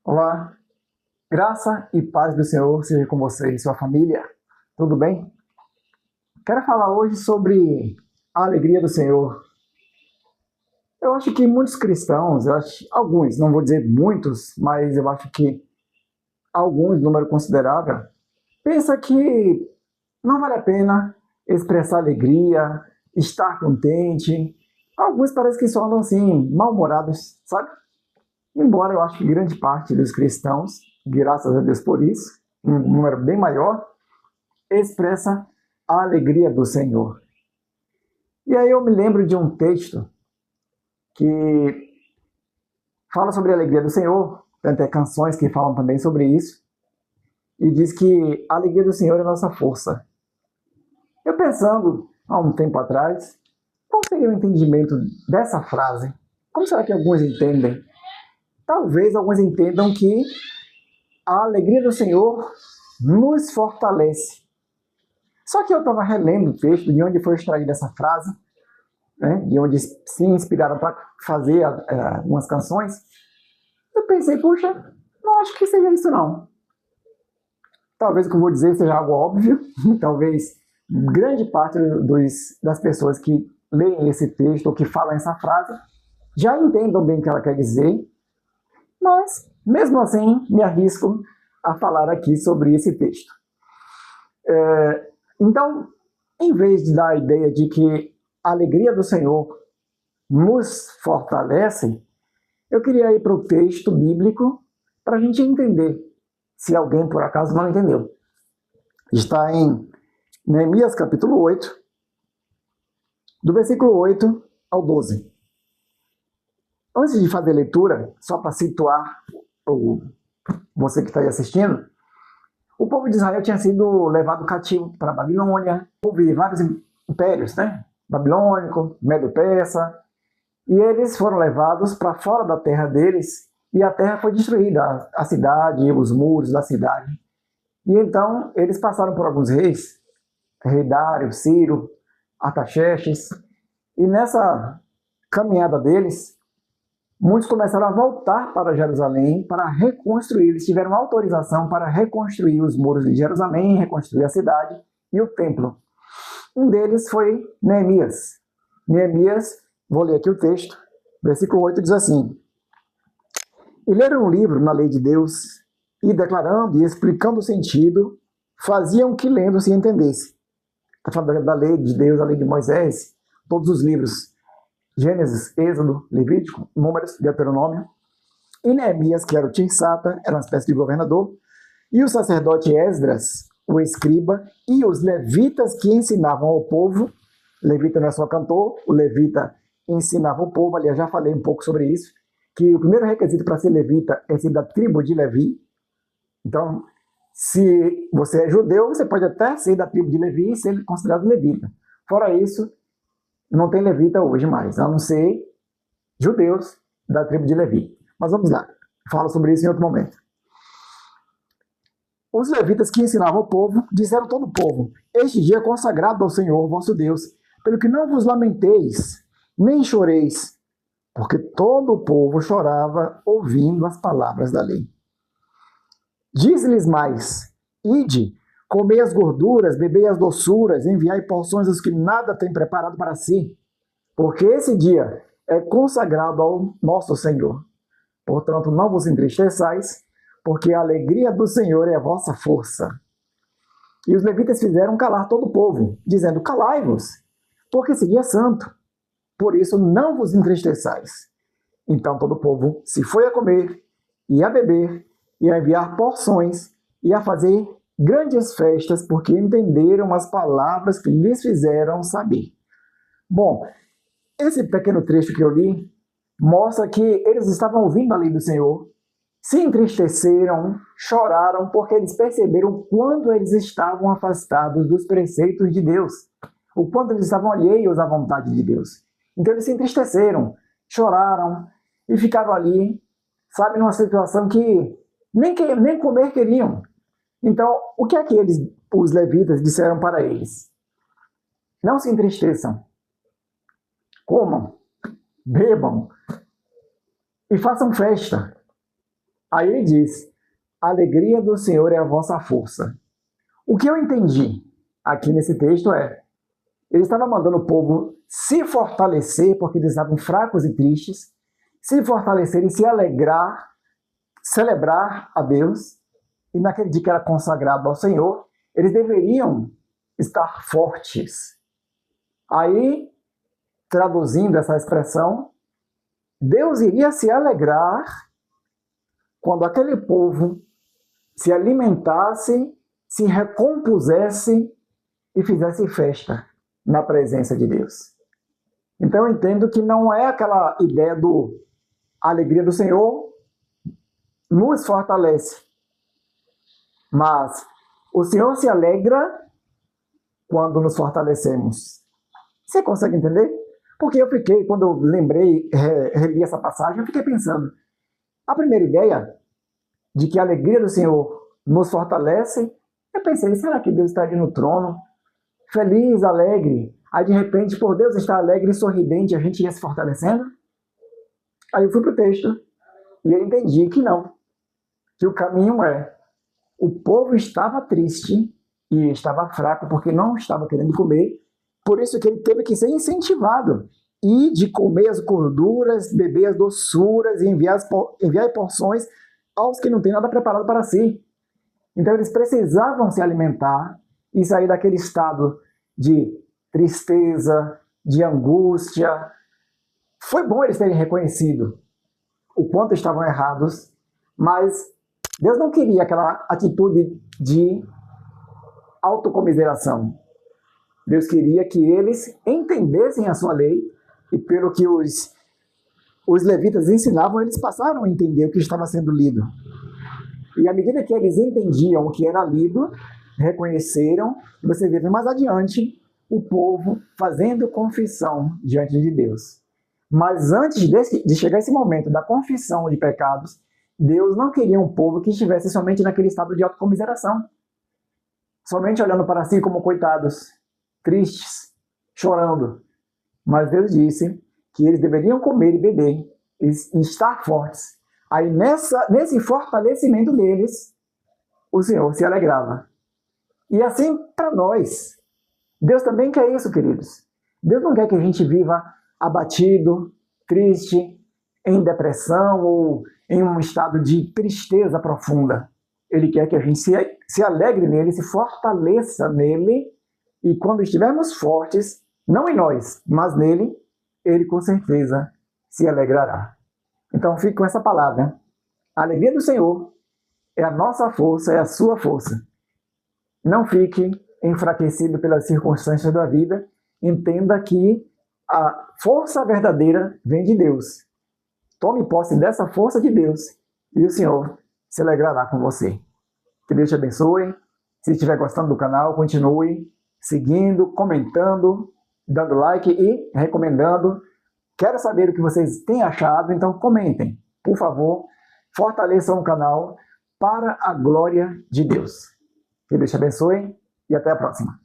Olá, graça e paz do Senhor seja com você e sua família. Tudo bem? Quero falar hoje sobre a alegria do Senhor. Eu acho que muitos cristãos, alguns, não vou dizer muitos, mas eu acho que alguns, número considerável, pensa que não vale a pena expressar alegria, estar contente. Alguns parecem que só andam assim, mal-humorados, sabe? Embora eu acho que grande parte dos cristãos, graças a Deus por isso, um número bem maior, expressa a alegria do Senhor. E aí eu me lembro de um texto que fala sobre a alegria do Senhor, tem até canções que falam também sobre isso, e diz que a alegria do Senhor é a nossa força. Eu pensando, há um tempo atrás, qual seria o entendimento dessa frase? Como será que alguns entendem? Talvez alguns entendam que a alegria do Senhor nos fortalece. Só que eu estava relendo o texto de onde foi extraída essa frase, né, de onde se inspiraram para fazer algumas canções. Eu pensei, puxa, não acho que seja isso não. Talvez o que eu vou dizer seja algo óbvio, talvez grande parte das pessoas que leem esse texto ou que falam essa frase já entendam bem o que ela quer dizer, mas mesmo assim me arrisco a falar aqui sobre esse texto. Então, em vez de dar a ideia de que a alegria do Senhor nos fortalece, eu queria ir para o texto bíblico para a gente entender, se alguém por acaso não entendeu. Está em Neemias capítulo 8, do versículo 8 ao 12. Antes de fazer a leitura, só para situar você que está aí assistindo, o povo de Israel tinha sido levado cativo para a Babilônia. Houve vários impérios, né? Babilônico, Medo-Persa, e eles foram levados para fora da terra deles, e a terra foi destruída, a cidade, os muros da cidade. E então eles passaram por alguns reis, rei Dário, Ciro, Artaxerxes, e nessa caminhada deles, muitos começaram a voltar para Jerusalém para reconstruir. Eles tiveram autorização para reconstruir os muros de Jerusalém, reconstruir a cidade e o templo. Um deles foi Neemias. Neemias, vou ler aqui o texto, versículo 8 diz assim: E leram um livro na lei de Deus, e declarando e explicando o sentido, faziam que lendo se entendesse. Está falando da lei de Deus, a lei de Moisés, todos os livros, Gênesis, Êxodo, Levítico, Números, Deuteronômio. E Neemias, que era o Tirsata, era uma espécie de governador, e o sacerdote Esdras, o escriba, e os levitas que ensinavam ao povo. Levita não é só cantor, o levita ensinava o povo. Aliás, já falei um pouco sobre isso, que o primeiro requisito para ser levita é ser da tribo de Levi. Então, se você é judeu, você pode até ser da tribo de Levi e ser considerado levita. Fora isso, não tem levita hoje mais, a não ser judeus da tribo de Levi. Mas vamos lá, falo sobre isso em outro momento. Os levitas que ensinavam o povo, disseram a todo o povo: Este dia é consagrado ao Senhor, vosso Deus, pelo que não vos lamenteis, nem choreis, porque todo o povo chorava ouvindo as palavras da lei. Diz-lhes mais: Ide, comei as gorduras, bebei as doçuras, enviai porções aos que nada têm preparado para si, porque esse dia é consagrado ao nosso Senhor. Portanto, não vos entristeçais, porque a alegria do Senhor é a vossa força. E os levitas fizeram calar todo o povo, dizendo: Calai-vos, porque esse dia é santo. Por isso, não vos entristeçais. Então todo o povo se foi a comer e a beber, e a enviar porções, e a fazer grandes festas, porque entenderam as palavras que lhes fizeram saber. Bom, esse pequeno trecho que eu li mostra que eles estavam ouvindo a lei do Senhor, se entristeceram, choraram, porque eles perceberam o quanto eles estavam afastados dos preceitos de Deus, o quanto eles estavam alheios à vontade de Deus. Então eles se entristeceram, choraram e ficaram ali, sabe, numa situação que nem comer queriam. Então, o que é que os levitas disseram para eles? Não se entristeçam, comam, bebam e façam festa. Aí ele diz, a alegria do Senhor é a vossa força. O que eu entendi aqui nesse texto é, ele estava mandando o povo se fortalecer, porque eles estavam fracos e tristes, se fortalecer e se alegrar, celebrar a Deus, e naquele dia que era consagrado ao Senhor, eles deveriam estar fortes. Aí, traduzindo essa expressão, Deus iria se alegrar quando aquele povo se alimentasse, se recompusesse e fizesse festa na presença de Deus. Então eu entendo que não é aquela ideia do a alegria do Senhor nos fortalece, mas o Senhor se alegra quando nos fortalecemos. Você consegue entender? Porque eu fiquei, quando eu lembrei, reli essa passagem, eu fiquei pensando, a primeira ideia de que a alegria do Senhor nos fortalece, eu pensei, será que Deus está ali no trono, feliz, alegre, aí de repente, por Deus estar alegre e sorridente, a gente ia se fortalecendo? Aí eu fui para o texto e eu entendi que não, que o caminho é, o povo estava triste e estava fraco porque não estava querendo comer, por isso que ele teve que ser incentivado e de comer as gorduras, beber as doçuras e enviar porções aos que não têm nada preparado para si. Então eles precisavam se alimentar e sair daquele estado de tristeza, de angústia. Foi bom eles terem reconhecido o quanto estavam errados, mas Deus não queria aquela atitude de autocomiseração. Deus queria que eles entendessem a sua lei e pelo que os levitas ensinavam, eles passaram a entender o que estava sendo lido. E à medida que eles entendiam o que era lido, reconheceram, você vê mais adiante o povo fazendo confissão diante de Deus. Mas antes de chegar esse momento da confissão de pecados, Deus não queria um povo que estivesse somente naquele estado de autocomiseração, somente olhando para si como coitados, tristes, chorando. Mas Deus disse que eles deveriam comer e beber e estar fortes. Aí nesse fortalecimento deles, o Senhor se alegrava. E assim para nós, Deus também quer isso, queridos. Deus não quer que a gente viva abatido, triste, em depressão ou em um estado de tristeza profunda. Ele quer que a gente se alegre nele, se fortaleça nele, e quando estivermos fortes, não em nós, mas nele, ele com certeza se alegrará. Então fique com essa palavra. A alegria do Senhor é a nossa força, é a sua força. Não fique enfraquecido pelas circunstâncias da vida. Entenda que a força verdadeira vem de Deus. Tome posse dessa força de Deus e o Senhor se alegrará com você. Que Deus te abençoe. Se estiver gostando do canal, continue seguindo, comentando, dando like e recomendando. Quero saber o que vocês têm achado, então comentem. Por favor, fortaleçam o canal para a glória de Deus. Que Deus te abençoe e até a próxima.